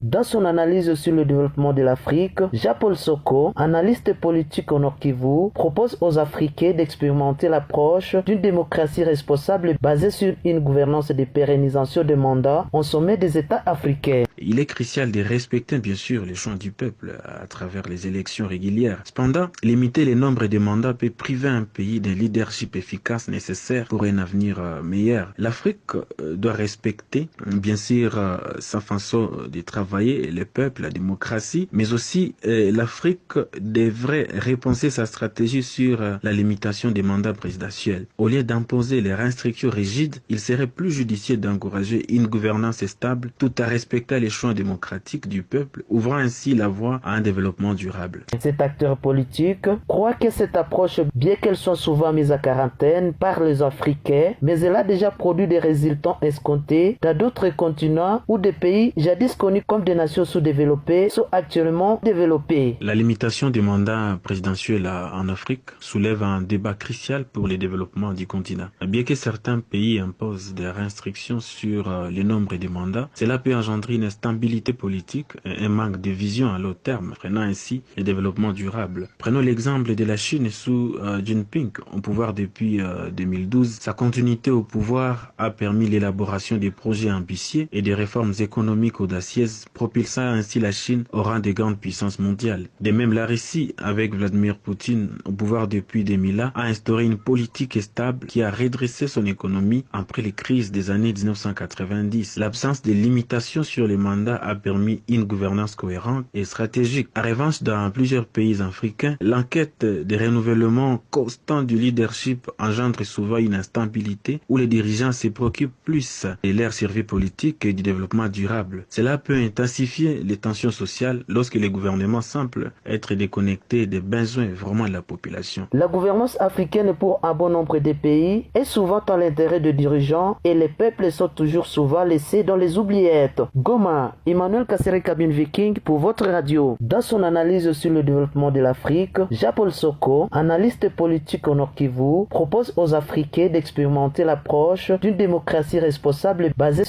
Dans son analyse sur le développement de l'Afrique, Jean-Paul Soko, analyste politique au Nord Kivu, propose aux Africains d'expérimenter l'approche d'une démocratie responsable basée sur une gouvernance de pérennisation de mandats au sommet des États africains. Il est crucial de respecter bien sûr les choix du peuple à travers les élections régulières. Cependant, limiter le nombre de mandats peut priver un pays d'un leadership efficace nécessaire pour un avenir meilleur. L'Afrique doit respecter bien sûr sa façon de travailler, le peuple, la démocratie, mais aussi l'Afrique devrait repenser sa stratégie sur la limitation des mandats présidentiels. Au lieu d'imposer les restrictions rigides, il serait plus judicieux d'encourager une gouvernance stable tout en respectant les choix démocratiques du peuple, ouvrant ainsi la voie à un développement durable. Cet acteur politique croit que cette approche, bien qu'elle soit souvent mise à quarantaine par les Africains, mais elle a déjà produit des résultats escomptés dans d'autres continents où des pays jadis connus comme des nations sous-développées sont actuellement développés. La limitation des mandats présidentiels en Afrique soulève un débat crucial pour le développement du continent. Bien que certains pays imposent des restrictions sur le nombre de mandats, cela peut engendrer une instabilité politique et un manque de vision à long terme, freinant ainsi le développement durable. Prenons l'exemple de la Chine sous Jinping au pouvoir depuis 2012. Sa continuité au pouvoir a permis l'élaboration de projets ambitieux et des réformes économiques audacieuses, propulsant ainsi la Chine au rang des grandes puissances mondiales. De même, la Russie, avec Vladimir Poutine au pouvoir depuis 2001, a instauré une politique stable qui a redressé son économie après les crises des années 1990. L'absence de limitations sur les mandats a permis une gouvernance cohérente et stratégique. En revanche, dans plusieurs pays africains, l'enquête des renouvellements constants du leadership engendre souvent une instabilité où les dirigeants se préoccupent plus de leur survie politique et du développement durable. Cela peut intensifier les tensions sociales lorsque les gouvernements semblent être déconnectés des besoins vraiment de la population. La gouvernance africaine pour un bon nombre de pays est souvent dans l'intérêt des dirigeants et les peuples sont toujours souvent laissés dans les oubliettes. Goma, Emmanuel Kassere Kabine Viking pour votre radio. Dans son analyse sur le développement de l'Afrique, Jean-Paul Soko, analyste politique au Nord Kivu, propose aux Africains d'expérimenter l'approche d'une démocratie responsable basée